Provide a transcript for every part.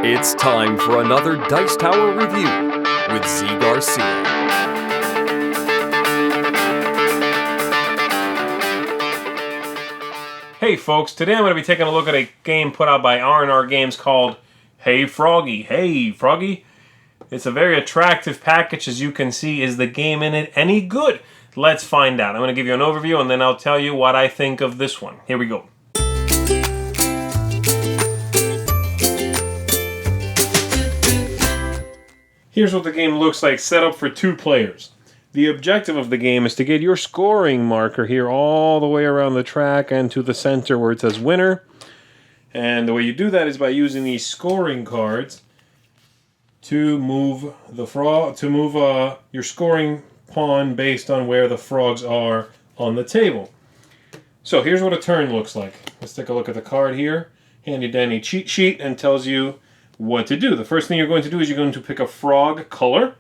It's time for another Dice Tower review with Zee Garcia. Hey folks, today I'm going to be taking a look at a game put out by R&R Games called Hey Froggy. Hey Froggy. It's a very attractive package. As you can see, is the game in it any good? Let's find out. I'm going to give you an overview and then I'll tell you what I think of this one. Here we go. Here's what the game looks like, set up for 2 players. The objective of the game is to get your scoring marker here all the way around the track and to the center where it says winner. And the way you do that is by using these scoring cards to move the frog, your scoring pawn based on where the frogs are on the table. So here's what a turn looks like. Let's take a look at the card here. Handy dandy cheat sheet, and tells you what to do. The first thing you're going to do is you're going to pick a frog color.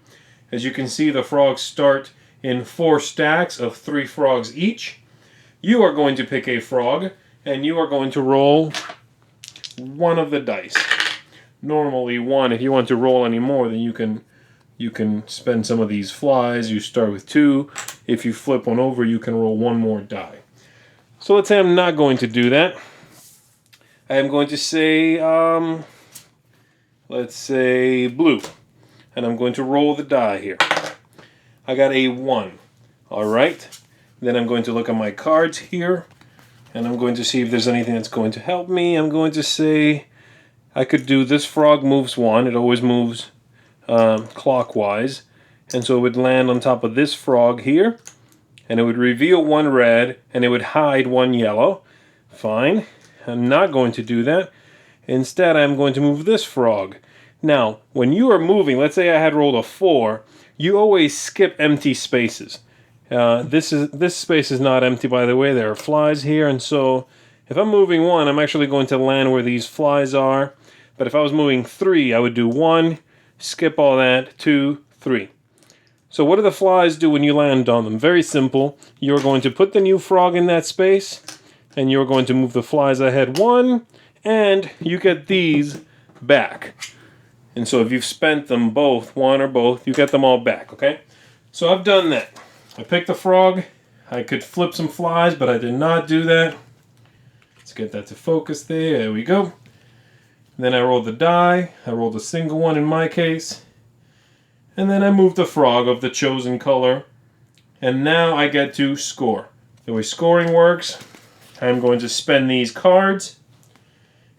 As you can see, the frogs start in 4 stacks of 3 frogs each. You are going to pick a frog, and you are going to roll one of the dice. Normally 1. If you want to roll any more, then you can spend some of these flies. You start with 2. If you flip one over, you can roll 1 more die. So let's say I'm not going to do that. I am going to say, let's say blue. And I'm going to roll the die here. I got a 1. Alright. Then I'm going to look at my cards here. And I'm going to see if there's anything that's going to help me. I'm going to say I could do this frog moves 1. It always moves clockwise. And so it would land on top of this frog here. And it would reveal 1 red. And it would hide 1 yellow. Fine. I'm not going to do that. Instead, I'm going to move this frog. Now, when you are moving, let's say I had rolled a 4, you always skip empty spaces. This space is not empty, by the way. There are flies here, and so if I'm moving 1, I'm actually going to land where these flies are. But if I was moving 3, I would do 1, skip all that, 2, 3. So what do the flies do when you land on them? Very simple. You're going to put the new frog in that space, and you're going to move the flies ahead 1, and you get these back. And so if you've spent them both, 1 or both, you get them all back, okay? So I've done that. I picked the frog. I could flip some flies, but I did not do that. Let's get that to focus there. There we go. Then I rolled the die. I rolled a single one in my case. And then I moved the frog of the chosen color. And now I get to score. The way scoring works, I'm going to spend these cards.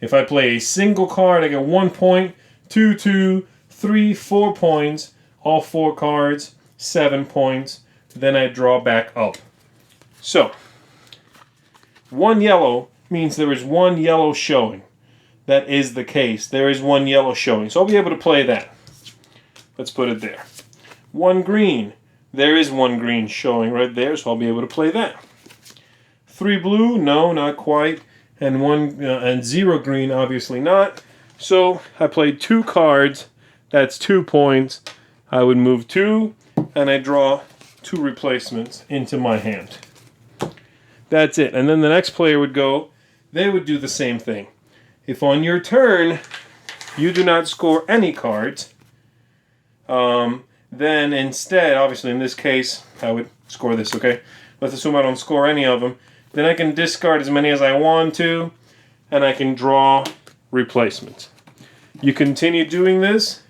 If I play a single card, I get 1 point. 2, 2, 3, 4 points, all 4 cards, 7 points. Then I draw back up. So, 1 yellow means there is 1 yellow showing. That is the case. There is 1 yellow showing. So I'll be able to play that. Let's put it there. 1 green. There is 1 green showing right there, so I'll be able to play that. 3 blue. No, not quite. And 0 green, obviously not. So I played 2 cards. That's 2 points. I would move 2, and I draw 2 replacements into my hand. That's it. And then the next player would go. They would do the same thing. If on your turn you do not score any cards, then instead, obviously in this case, I would score this, okay? Let's assume I don't score any of them. Then I can discard as many as I want to, and I can draw replacements. You continue doing this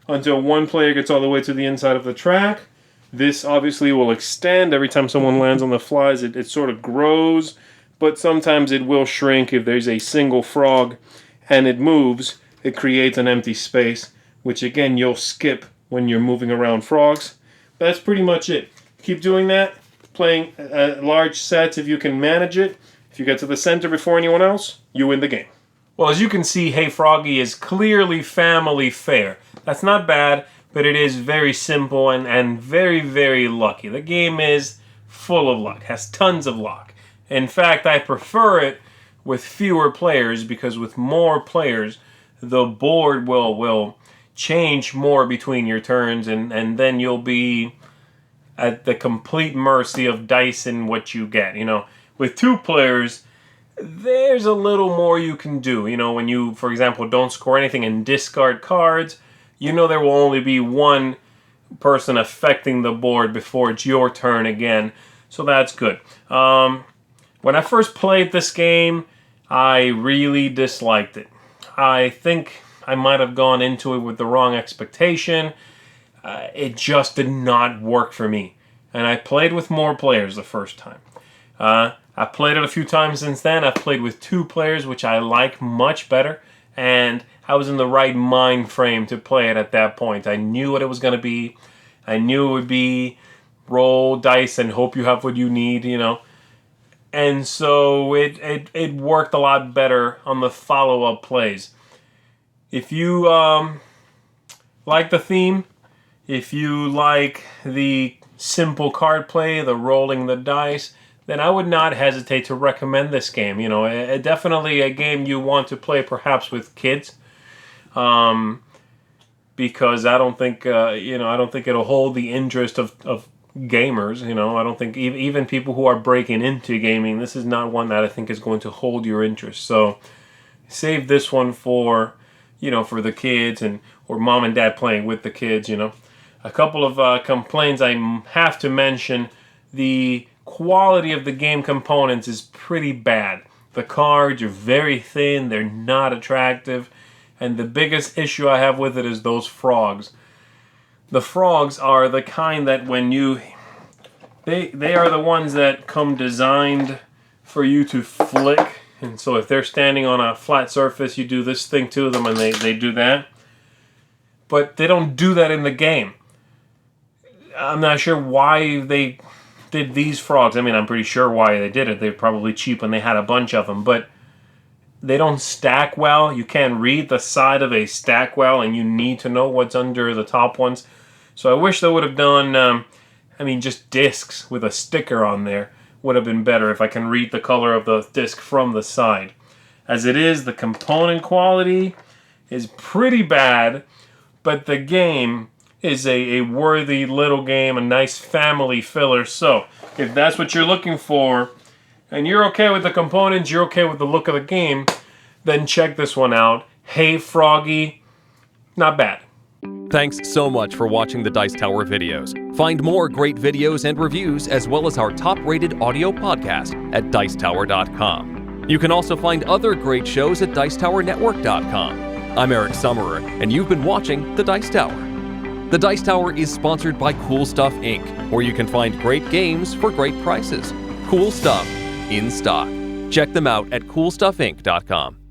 until 1 player gets all the way to the inside of the track. This obviously will extend every time someone lands on the flies. It sort of grows, but sometimes it will shrink if there's a single frog and it moves. It creates an empty space, which again you'll skip when you're moving around frogs. That's pretty much it. Keep doing that, playing large sets if you can manage it. If you get to the center before anyone else, you win the game. Well, as you can see, Hey Froggy is clearly family fare. That's not bad, but it is very simple and very, very lucky. The game is full of luck, has tons of luck. In fact, I prefer it with fewer players because with more players, the board will change more between your turns, and then you'll be at the complete mercy of dice and what you get. You know, with 2 players, there's a little more you can do. You know, when you, for example, don't score anything and discard cards, you know there will only be one person affecting the board before it's your turn again. So that's good. When I first played this game, I really disliked it. I think I might have gone into it with the wrong expectation. It just did not work for me. And I played with more players the first time. I've played it a few times since then. I've played with 2 players, which I like much better. And I was in the right mind frame to play it at that point. I knew what it was going to be. I knew it would be roll dice and hope you have what you need, you know. And so it worked a lot better on the follow-up plays. If you like the theme, if you like the simple card play, the rolling the dice, then I would not hesitate to recommend this game. You know, definitely a game you want to play perhaps with kids, because I don't think I don't think it'll hold the interest of gamers. You know, I don't think even people who are breaking into gaming, this is not one that I think is going to hold your interest. So save this one for, you know, for the kids or mom and dad playing with the kids. You know, a couple of complaints I have to mention. The quality of the game components is pretty bad. The cards are very thin, they're not attractive, and the biggest issue I have with it is those frogs. The frogs are the kind that when you... They are the ones that come designed for you to flick, and so if they're standing on a flat surface, you do this thing to them and they do that. But they don't do that in the game. I'm not sure why they did these frogs. I mean, I'm pretty sure why they did it. They're probably cheap and they had a bunch of them, but they don't stack well. You can't read the side of a stack well, and you need to know what's under the top ones. So I wish they would have done, just discs with a sticker on there would have been better if I can read the color of the disc from the side. As it is, the component quality is pretty bad, but the game is a worthy little game, a nice family filler. So if that's what you're looking for, and you're okay with the components, you're okay with the look of the game, then check this one out. Hey Froggy, not bad. Thanks so much for watching the Dice Tower videos. Find more great videos and reviews, as well as our top-rated audio podcast at Dicetower.com. You can also find other great shows at DicetowerNetwork.com. I'm Eric Summerer, and you've been watching The Dice Tower. The Dice Tower is sponsored by Cool Stuff Inc., where you can find great games for great prices. Cool stuff in stock. Check them out at CoolStuffInc.com.